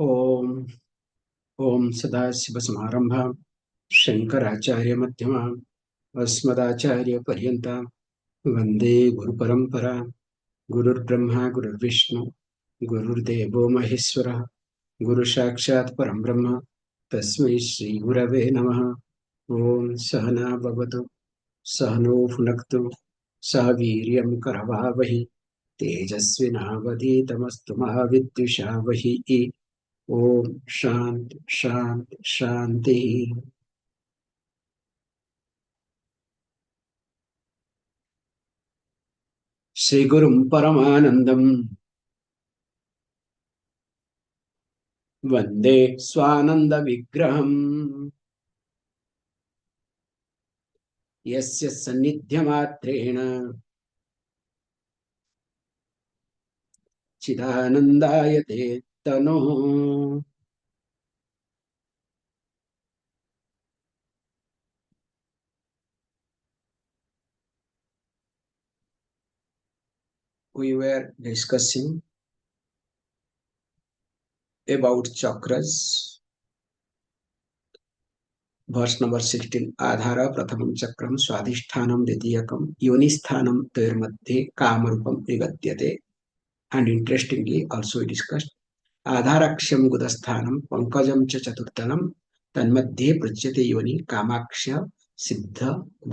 ओम ओम सदाशिवसमारंभां शंकराचार्यमध्यमाम् अस्मदाचार्यपर्यन्तां वन्दे गुरुपरम्परां। गुरुर्ब्रह्मा गुरुर्विष्णु गुरुर्देवो महेश्वरः गुरुसाक्षात् परं ब्रह्म तस्मै श्रीगुरवे नमः। ओम सहना भवतु सहनो भुनक्तु सह वीर्यं करवावहै तेजस्विनावधीतमस्तु मा विद्विषावहै। ओम शांति शांति शांति। श्री गुरुं परमानंदं वंदे स्वानंद विग्रहम् यस्य सन्निध्यमात्रेण चिदानंदायते तनोः। We were discussing about chakras. Verse number 16. Adhara pratamam chakram swadhisthanam dvitiyakam yonisthanam tayurmadhye kamarupam vigadyate. And interestingly, also we discussed आधारक्ष्यम गुदस्थानम Pankajam च चतुर्थलम तन्मध्ये पृच्यते योनि कामाक्ष्य सिद्ध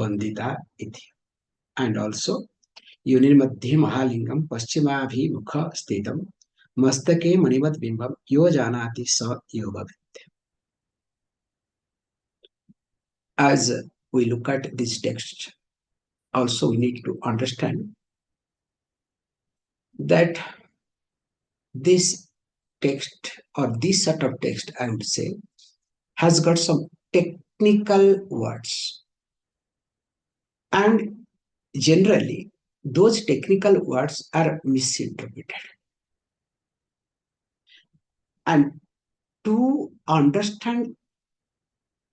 वंदिता इति. And also योनिर्मध्ये महालिंगम पश्चिमाभिमुख स्थितम मस्तके मणिवत बिंबम यो जानाति स योगवित्. As we look at this text, also we need to understand that this text or this set of text, I would say, has got some technical words, and generally those technical words are misinterpreted. And to understand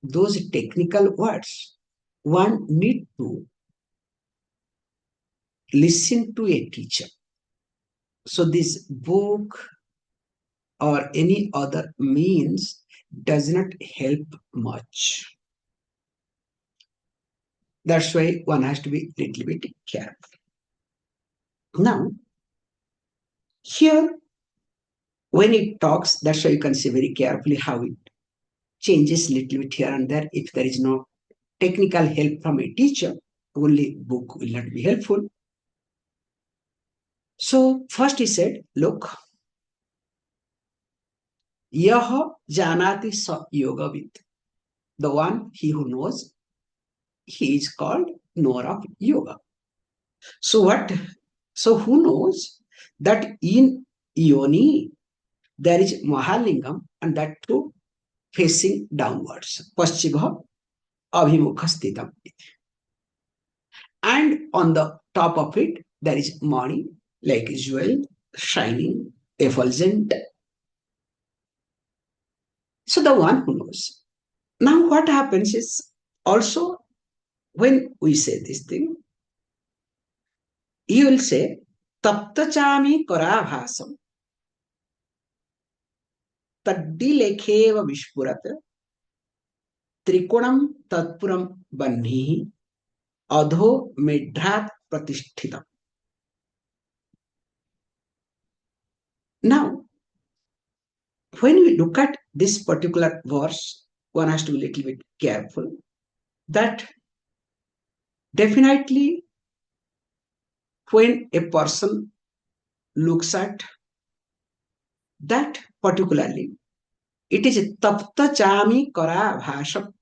those technical words, one need to listen to a teacher. So this book or any other means does not help much. That's why one has to be a little bit careful. Now, here, when it talks, that's why you can see very carefully how it changes a little bit here and there. If there is no technical help from a teacher, only book will not be helpful. So, first he said, look, Yah janati sa yogavid. The one, he who knows, he is called knower of yoga. So what? So who knows that in yoni there is Mahalingam, and that too facing downwards. Paschima abhimukha sthitam. And on the top of it there is Mani, like jewel, shining, effulgent. So the one who knows. Now what happens is also when we say this thing, you will say taptachami karabhasam taddilekheva vishpurat त्रिकोणम तत्पुरम बन्ही अधो मेढ्रात प्रतिष्ठितम. Now, when we look at this particular verse, one has to be a little bit careful that definitely when a person looks at that particularly, it is tapta chami kara bhasham.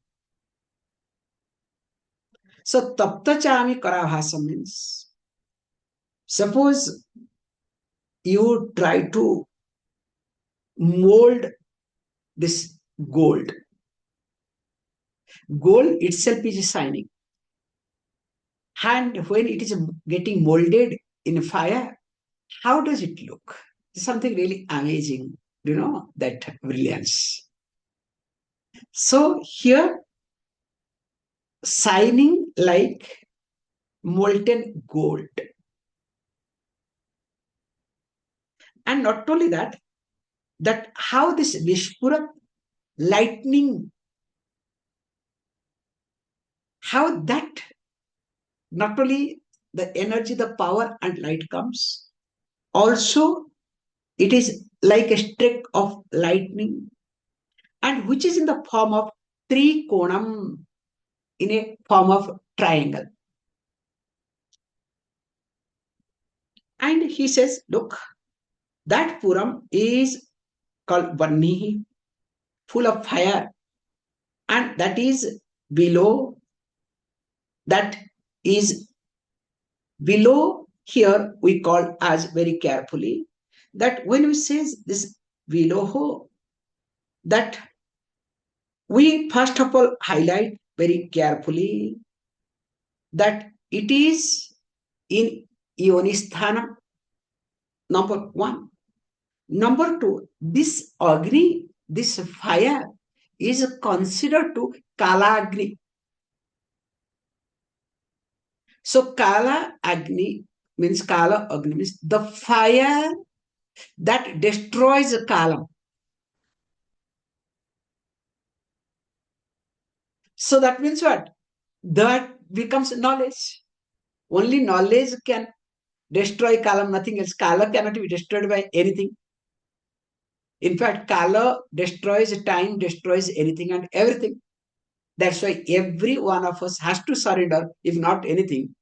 So tapta chami kara bhasham means, suppose you try to mold this gold. Gold itself is shining. And when it is getting molded in fire, how does it look? Something really amazing, that brilliance. So here, shining like molten gold. And not only that, that how this Vishpurat lightning, how that not only the energy, the power and light comes, also it is like a streak of lightning, and which is in the form of trikonam, in a form of triangle. And he says, look, that Puram is called Vannihi, full of fire, and that is below, that is below here we call as very carefully that when we say this below, that we first of all highlight very carefully that it is in Ionisthana, number one. Number two, this Agni, this fire is considered to Kala Agni. So Kala Agni means the fire that destroys Kala. So that means what? That becomes knowledge. Only knowledge can destroy Kala, nothing else. Kala cannot be destroyed by anything. In fact, Kala destroys time, destroys anything and everything. That's why every one of us has to surrender, if not anything,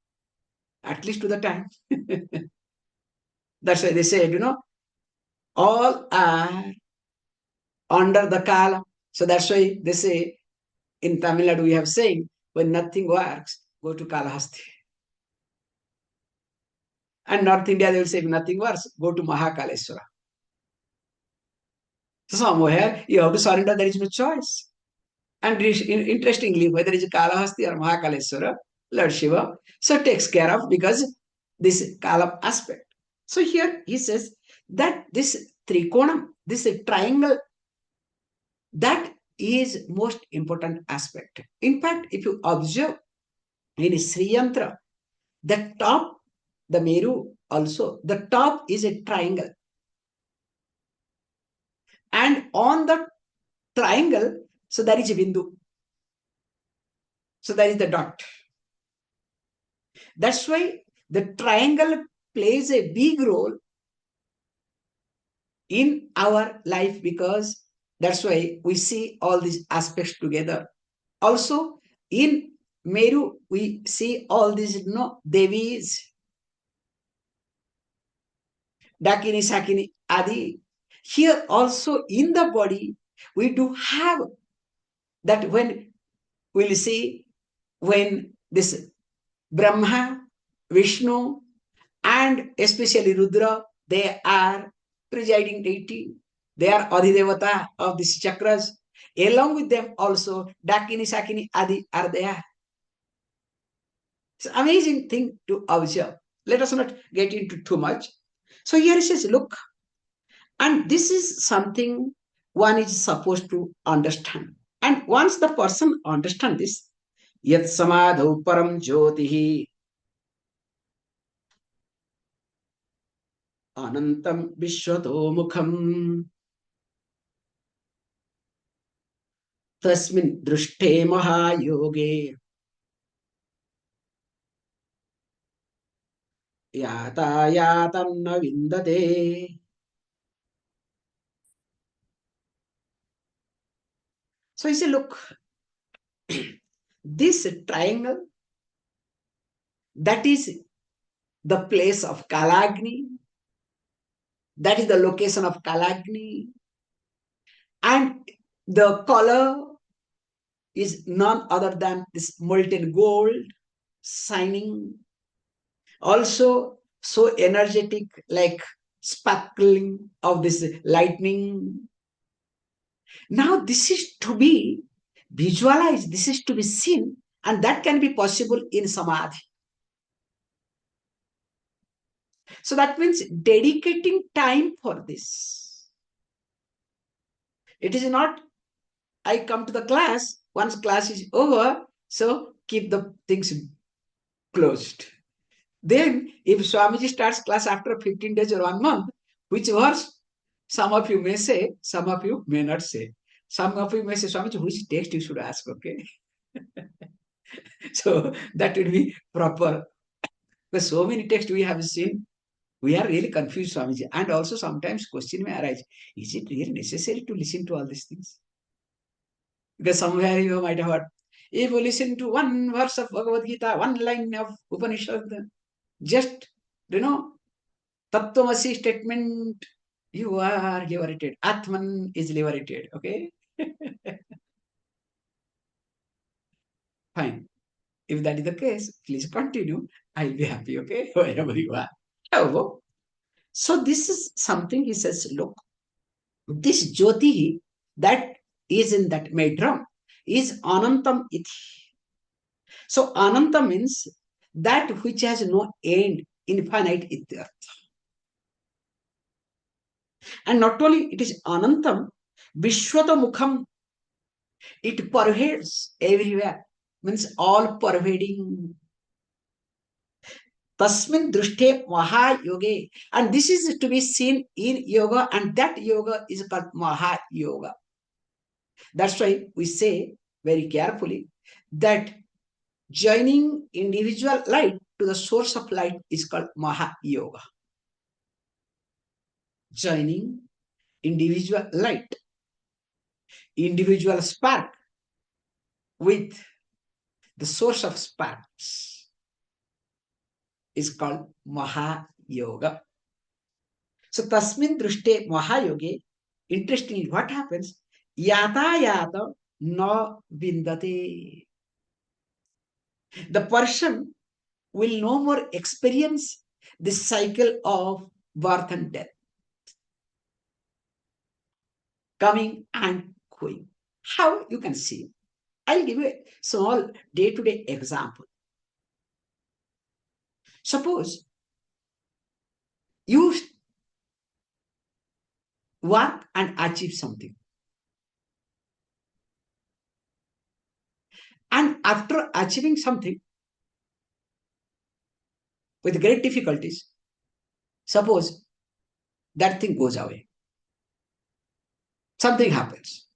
at least to the time. That's why they said, all are under the Kala. So that's why they say, in Tamil Nadu we have saying, when nothing works, go to Kalahasti. And North India they will say, if nothing works, go to Mahakaleshwara. So somewhere you have to surrender, there is no choice. And interestingly, whether it is Kalahasti or Mahakaleshwara, Lord Shiva, so takes care of because this Kala aspect. So here he says that this trikonam, this triangle, that is most important aspect. In fact, if you observe in Sri Yantra, the top, the Meru also, the top is a triangle. And on the triangle, so there is a Bindu. So that is the dot. That's why the triangle plays a big role in our life, because that's why we see all these aspects together. Also, in Meru, we see all these Devis, Dakini, Sakini, Adi. Here also in the body, we do have that when we'll see when this Brahma, Vishnu, and especially Rudra, they are presiding deity. They are Adhidevata of these chakras. Along with them also, Dakini, Sakini, Adi are there. It's an amazing thing to observe. Let us not get into too much. So here he says, look, and this is something one is supposed to understand. And once the person understands this, yat samadhu param jyotihi anantam vishwato mukham tasmin drushte mahayoge yatayatam na vindate. So he said, look, this triangle, that is the place of Kalagni, that is the location of Kalagni, and the color is none other than this molten gold, shining, also so energetic, like sparkling of this lightning. Now this is to be visualized, this is to be seen, and that can be possible in Samadhi. So that means dedicating time for this. It is not, I come to the class, once class is over, so keep the things closed. Then, if Swamiji starts class after 15 days or 1 month, which verse Some of you may say, some of you may not say. Some of you may say, Swamiji, which text you should ask, okay? So that will be proper. Because so many texts we have seen, we are really confused, Swamiji. And also sometimes question may arise, is it really necessary to listen to all these things? Because somewhere you might have heard, if you listen to one verse of Bhagavad Gita, one line of Upanishad, just, Tattvamasi statement, you are liberated. Atman is liberated. Okay? Fine. If that is the case, please continue. I'll be happy, okay? Wherever you are. However, so this is something he says, look, this Jyoti that is in that medram is Anantam iti. So Ananta means that which has no end, infinite ityartha. And not only it is Anantam, Vishwata Mukham, it pervades everywhere, means all pervading. Tasmin Drushte Mahayoge. And this is to be seen in yoga, and that yoga is called Mahayoga. That's why we say very carefully that joining individual light to the source of light is called Mahayoga. Joining individual light, individual spark with the source of sparks is called Mahayoga. So Tasmin Drushte Mahayoge, interestingly, what happens? Yata yata no vindate. The person will no more experience this cycle of birth and death, coming and going. How you can see? I'll give you a small day-to-day example. Suppose you work and achieve something. And after achieving something with great difficulties, suppose that thing goes away. Something happens.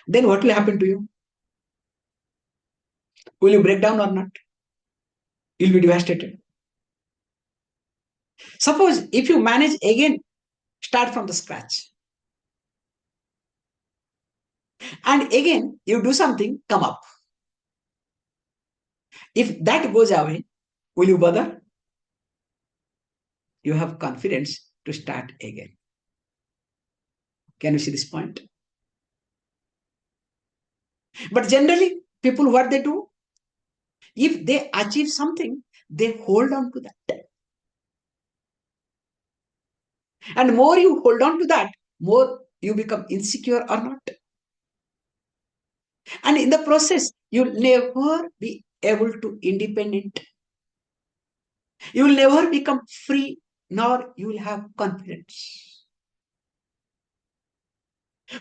Then what will happen to you? Will you break down or not? You'll be devastated. Suppose if you manage again, start from the scratch. And again, you do something, come up. If that goes away, will you bother? You have confidence to start again. Can you see this point? But generally, people, what they do, if they achieve something, they hold on to that. And more you hold on to that, more you become insecure or not. And in the process, you'll never be able to independent. You will never become free, nor you will have confidence.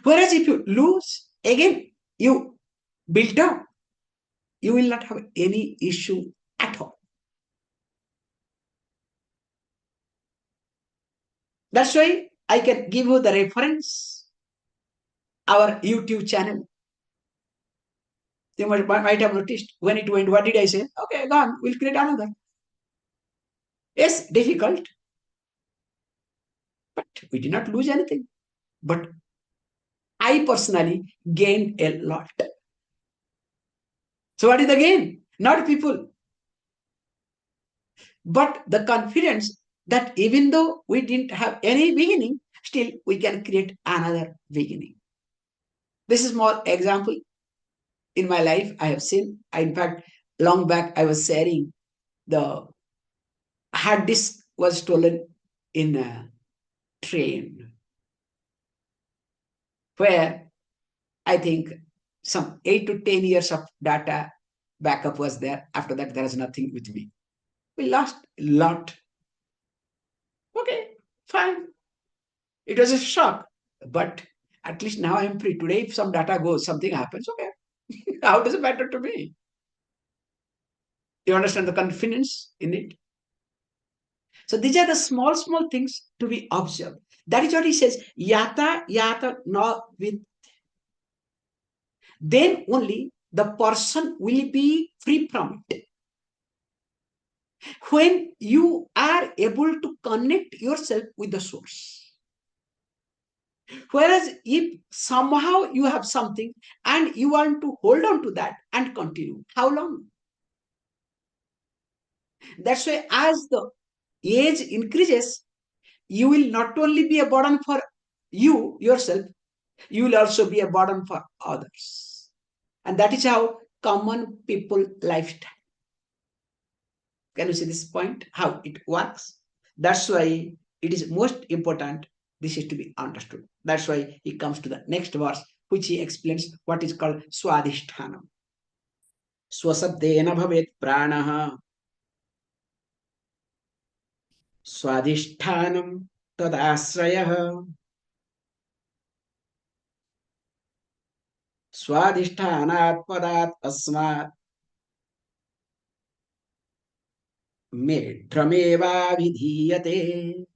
Whereas if you lose, again, you build up, you will not have any issue at all. That's why I can give you the reference, our YouTube channel. You might have noticed when it went, what did I say? Okay, gone, we'll create another. Yes, difficult, but we did not lose anything. But I personally gained a lot. So what is the gain? Not people, but the confidence that even though we didn't have any beginning, still we can create another beginning. This is more example in my life I have seen. In fact, long back I was sharing the hard disk was stolen in a train, where I think some 8 to 10 years of data backup was there. After that, there is nothing with me. We lost a lot. Okay, fine. It was a shock, but at least now I'm free. Today, if some data goes, something happens, okay. How does it matter to me? You understand the confidence in it? So these are the small, small things to be observed. That is what he says, yata, yata, no with. Then only the person will be free from it. When you are able to connect yourself with the source. Whereas if somehow you have something and you want to hold on to that and continue, how long? That's why as the age increases, you will not only be a burden for you yourself, you will also be a burden for others. And that is how common people lifestyle. Can you see this point? How it works? That's why it is most important. This is to be understood. That's why he comes to the next verse, which he explains what is called swadhisthana. Swasabdena bhavet pranaha swadhisthanam tadasrayah swadhisthanaat padat asmat medrameva vidhiyate.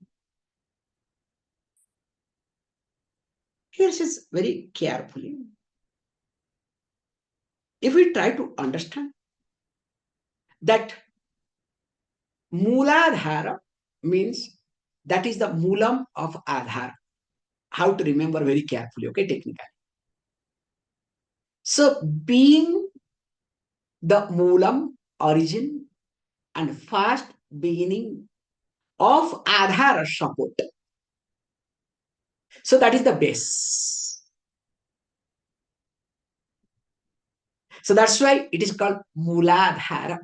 Here says very carefully. If we try to understand that Mooladhara means that is the Moolam of Adhara. How to remember very carefully, okay, technically. So being the Moolam, origin, and first beginning of Adhara support. So that is the base. So that's why it is called Mooladhara.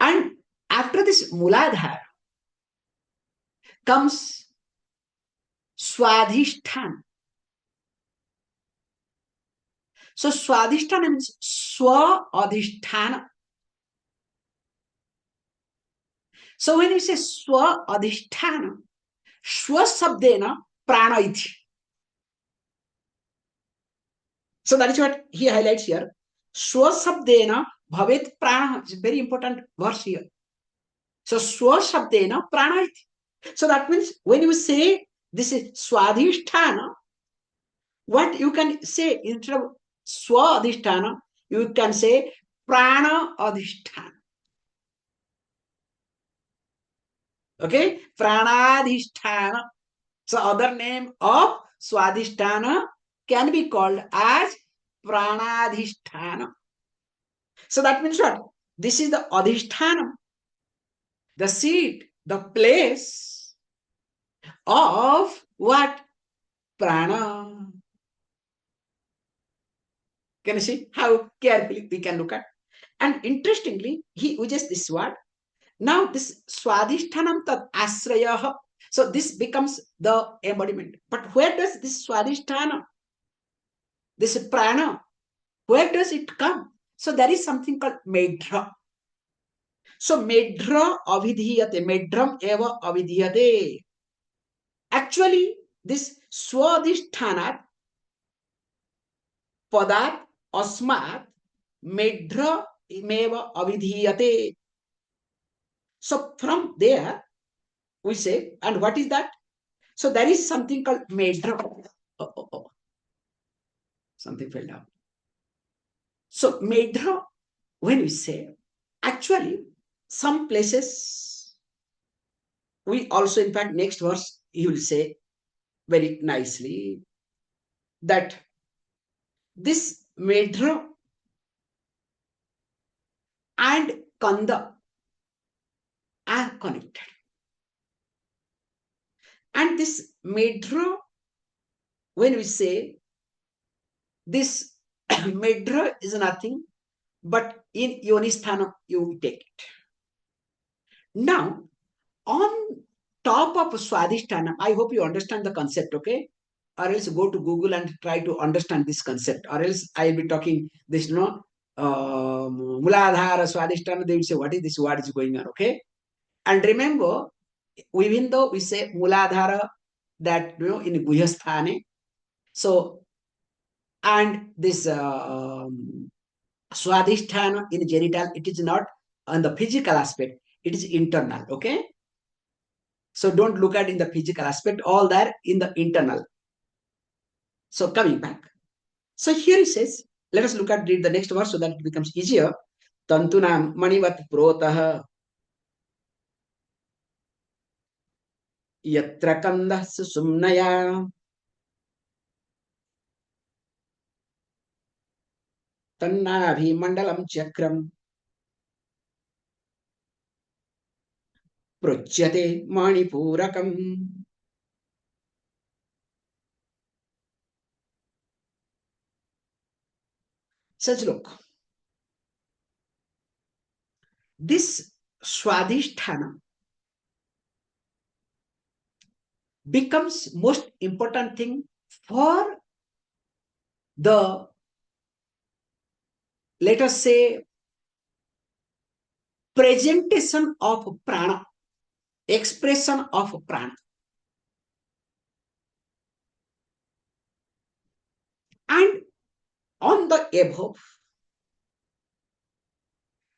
And after this Mooladhara comes Swadhisthana. So Swadhisthana means Swa Adhisthana. So when you say Swa Adhisthana, Swa Sabdena Prana iti. So that is what he highlights here. Swa Sabdena Bhavet Prana. It's a very important verse here. So Swa Sabdena Prana iti. So that means when you say this is Swadhisthana, what you can say instead of Swa Adhisthana, you can say Prana Adhisthana. Okay, Pranadhisthana. So other name of Swadhisthana can be called as Pranadhisthana. So that means what? This is the Adhisthana, the seat, the place of what? Prana. Can you see how carefully we can look at? And interestingly, he uses this word. Now this Swadhishthanam tad asrayah. So this becomes the embodiment. But where does this Swadhisthana, this prana, where does it come? So there is something called medra. So medra avidhiyate, medram eva avidhiyate. Actually, this Swadhisthana padat asmat medra meva avidhiyate. So from there, we say, and what is that? So there is something called medra. Something fell down. So medra, when we say, actually, some places, we also, in fact, next verse, he will say very nicely that this medra and kanda are connected. And this medra, when we say this medra is nothing but in yonisthana you take it. Now, on top of swadhisthana, I hope you understand the concept, okay? Or else go to Google and try to understand this concept. Or else I will be talking this, Muladhara, Swadhisthana, they will say, what is this? What is going on, okay? And remember, even though we say Muladhara, that, in Guhyasthane, so, and this Swadhisthana in genital, it is not on the physical aspect, it is internal. Okay. So don't look at in the physical aspect, all that in the internal. So coming back. So here it says, let us read the next verse so that it becomes easier. Tantunam manivat protah yatra kandah susumnaya tannabhi mandalam chakram pruchyate manipurakam. Such look. This swadhisthana becomes most important thing for the, let us say, presentation of prana, expression of prana. And on the above,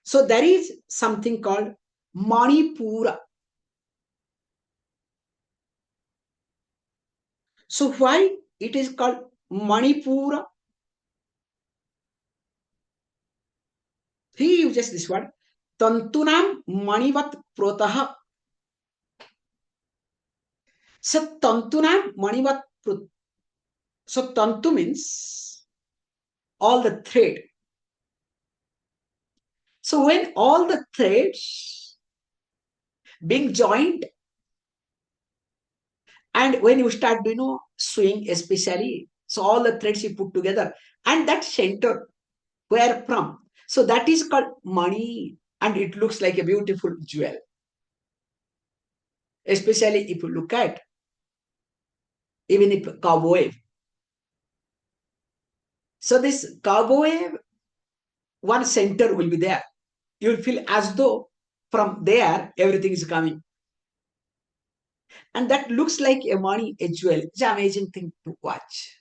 so there is something called Manipura. So why it is called Manipura? He uses this word, Tantunam Manivat Protaha. So Tantunam Manivat Prot. So Tantu means all the thread. So when all the threads being joined, and when you start, swing especially, so all the threads you put together, and that center, where from? So that is called money, and it looks like a beautiful jewel. Especially if you look at, even if cowboy. So this cowboy, one center will be there. You will feel as though from there everything is coming. And that looks like a money, a jewel. It's an amazing thing to watch.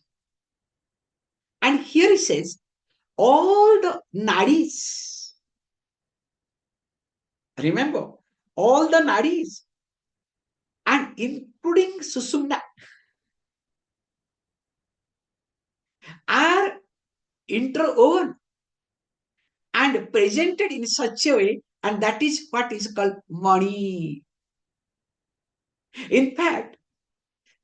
And here he says, all the nadis, remember, all the nadis, and including Susumna, are interwoven and presented in such a way, and that is what is called money. In fact,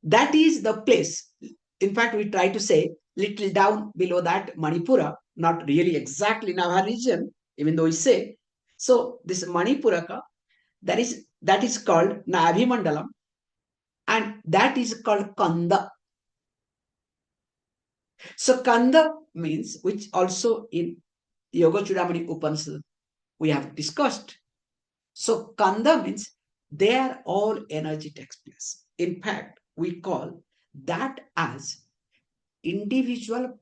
that is the place. In fact, we try to say little down below that Manipura, not really exactly in our region, even though we say. So this Manipuraka, that is called Nabhi Mandalam, and that is called Kanda. So Kanda means, which also in Yoga Chudamani Upanishad we have discussed. So Kanda means there all energy takes place. In fact, we call that as individual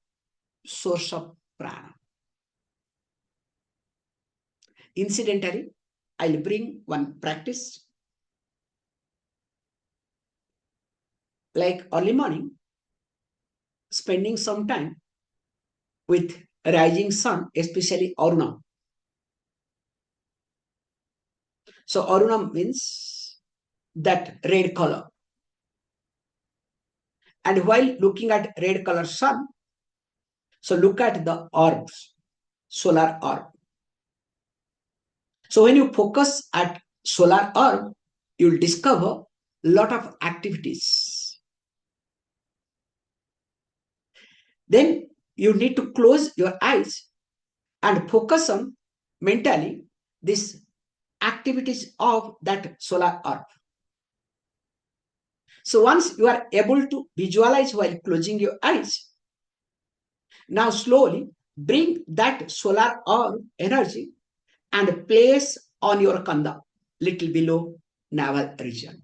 source of prana. Incidentally, I'll bring one practice. Like early morning, spending some time with rising sun, especially Aruna. So Aruna means that red color. And while looking at red color sun, so look at the orbs, solar orb. So when you focus at solar orb, you'll discover a lot of activities. Then you need to close your eyes and focus on mentally these activities of that solar orb. So once you are able to visualize while closing your eyes, now slowly bring that solar orb energy and place on your kanda, little below navel region.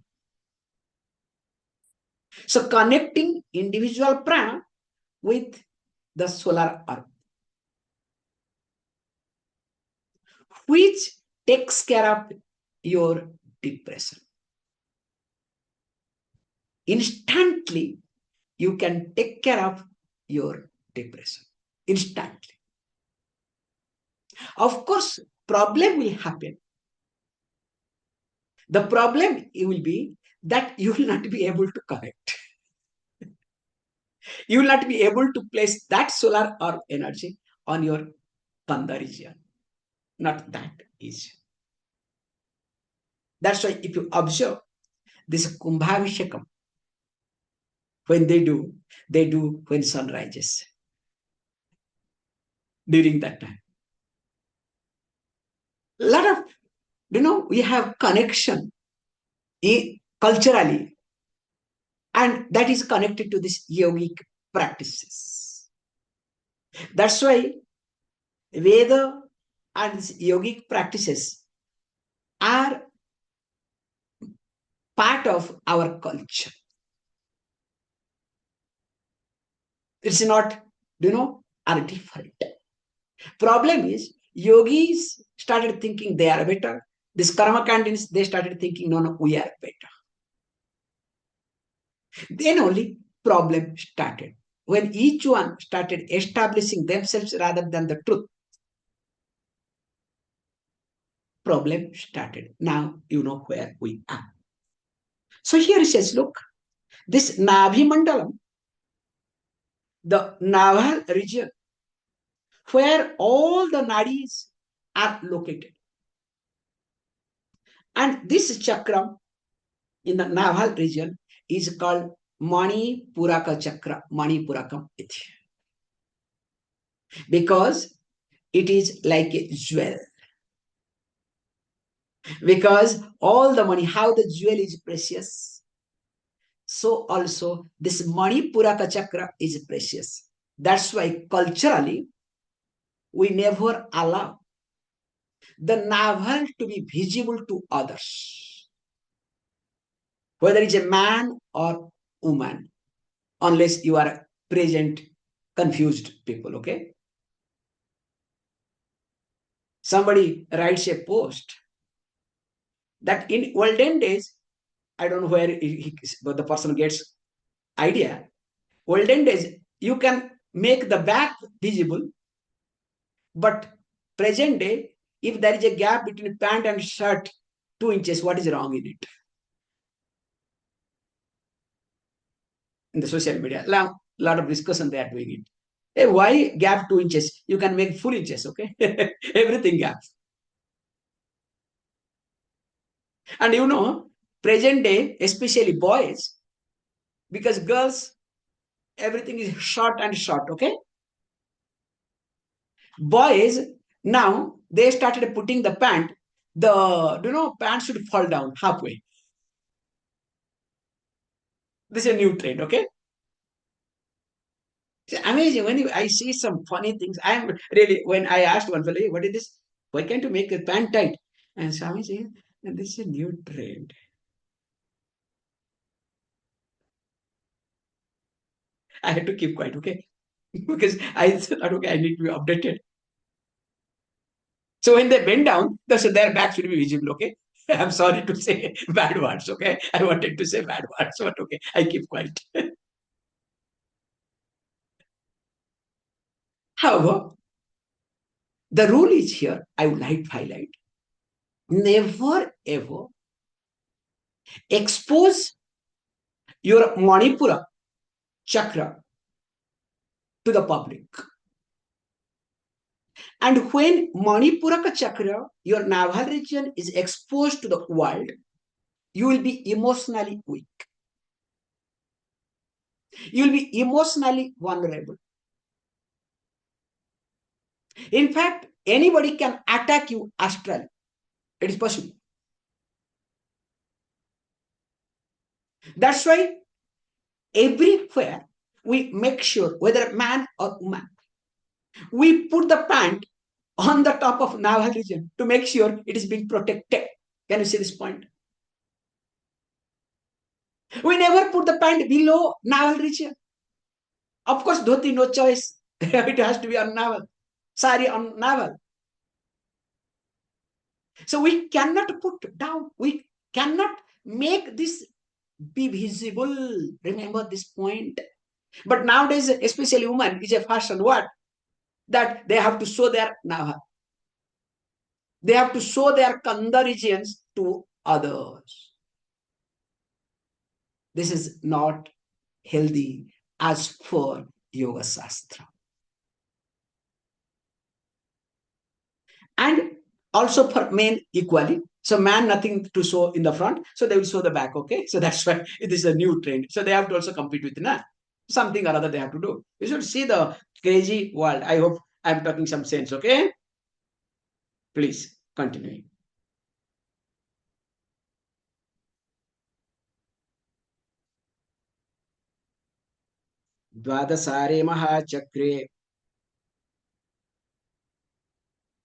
So connecting individual prana with the solar orb, which takes care of your depression. Instantly, you can take care of your depression. Instantly. Of course, problem will happen. The problem will be that you will not be able to connect. You will not be able to place that solar or energy on your Kanda region. Not that easy. That's why if you observe this Kumbhavishekam, when they do when sun rises during that time. A lot of, we have connection culturally, and that is connected to this yogic practices. That's why Veda and these yogic practices are part of our culture. It's not, are different. Problem is, yogis started thinking they are better. These karma candidates, they started thinking, no, we are better. Then only problem started. When each one started establishing themselves rather than the truth, problem started. Now you know where we are. So here it says, look, this Navi Mandalam, the naval region, where all the nadis are located. And this chakra in the naval region is called Mani Puraka Chakra, Mani Purakam iti. Because it is like a jewel. Because all the money, how the jewel is precious, so also this Mani Puraka Chakra is precious. That's why culturally, we never allow the navel to be visible to others, whether it's a man or woman, unless you are present confused people, okay? Somebody writes a post that in olden days, I don't know where the person gets idea. Olden days, you can make the back visible, but present day, if there is a gap between pant and shirt, 2 inches, what is wrong in it? In the social media, a lot of discussion they are doing it. Hey, why gap 2 inches? You can make 4 inches, okay? Everything gaps. And present day, especially boys, because girls, everything is short and short, okay? Boys, now, they started putting the pant, pants should fall down halfway. This is a new trend, okay? It's amazing. When I see some funny things, I'm really, when I asked one fellow, what is this? Why can't you make a pant tight? And Swamiji, and this is a new trend. I had to keep quiet, okay? Because I thought, okay, I need to be updated. So when they bend down, their back should be visible, okay? I'm sorry to say bad words, okay? I wanted to say bad words, but okay, I keep quiet. However, the rule is here, I would like to highlight, never ever expose your Manipura chakra to the public. And when Manipuraka chakra, your navel region, is exposed to the world, you will be emotionally weak. You will be emotionally vulnerable. In fact, anybody can attack you astrally. It is possible. That's why everywhere we make sure, whether man or woman, we put the pant on the top of navel region to make sure it is being protected. Can you see this point? We never put the pant below navel region. Of course, dhoti, no choice. It has to be on navel. Sari on navel. So we cannot put down. We cannot make this be visible. Remember this point. But nowadays, especially women, is a fashion what? That they have to show their navel. They have to show their kanda regions to others. This is not healthy as per Yoga Shastra. And also for men equally. So man nothing to show in the front, so they will show the back. Okay, so that's why it is a new trend. So they have to also compete with something or other they have to do. You should see the crazy world. I hope I'm talking some sense. Okay, please continue. द्वादशारे महाचक्रे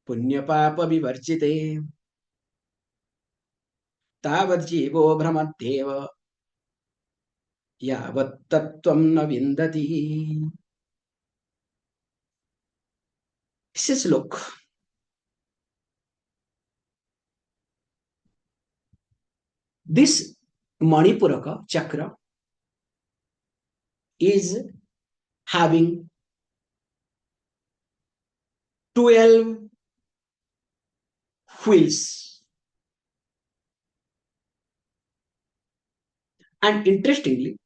पुण्यपाप विवर्जिते तावज्जीवो भ्रमत्येव यावत् तत्त्वं न विन्दति. This look. This Manipuraka chakra is having 12 wheels. And interestingly,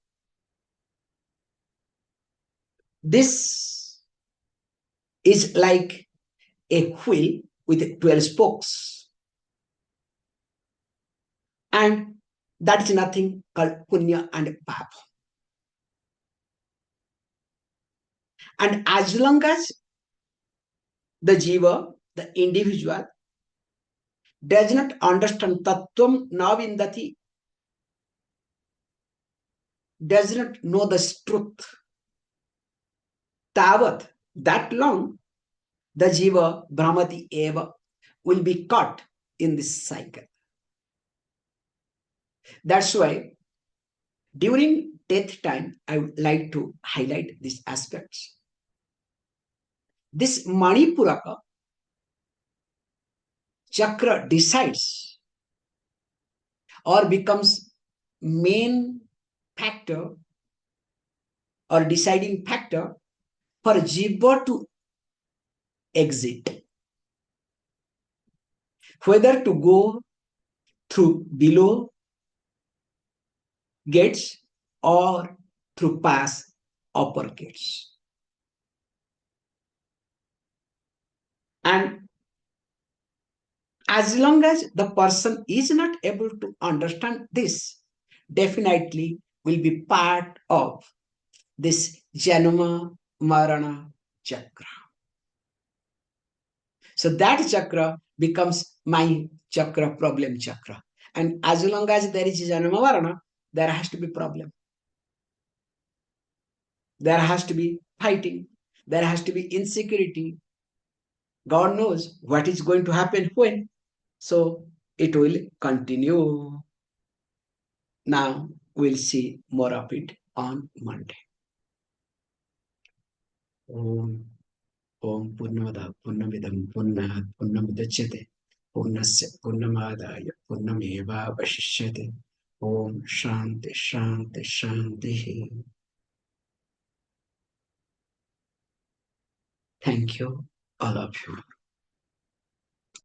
this is like a wheel with 12 spokes. And that is nothing called punya and papa. And as long as the jiva, the individual, does not understand tattvam navindati, does not know the truth, tavat, that long, the jiva brahmati eva will be caught in this cycle. That's why during death time, I would like to highlight these aspects. This Manipuraka chakra decides or becomes main factor or deciding factor for jiva to exit. Whether to go through below gates or through past upper gates. And as long as the person is not able to understand this, definitely will be part of this Janma Marana chakra. So that chakra becomes my chakra, problem chakra. And as long as there is Janma Marana, there has to be problem. There has to be fighting. There has to be insecurity. God knows what is going to happen when. So it will continue. Now we'll see more of it on Monday. Om Om Purnamada Purnamidam Purnat Purnamudachyate Purnasya Purnamadaya Purnameva Vashishyate. Om Shanti Shanti Shanti. Thank you, all of you.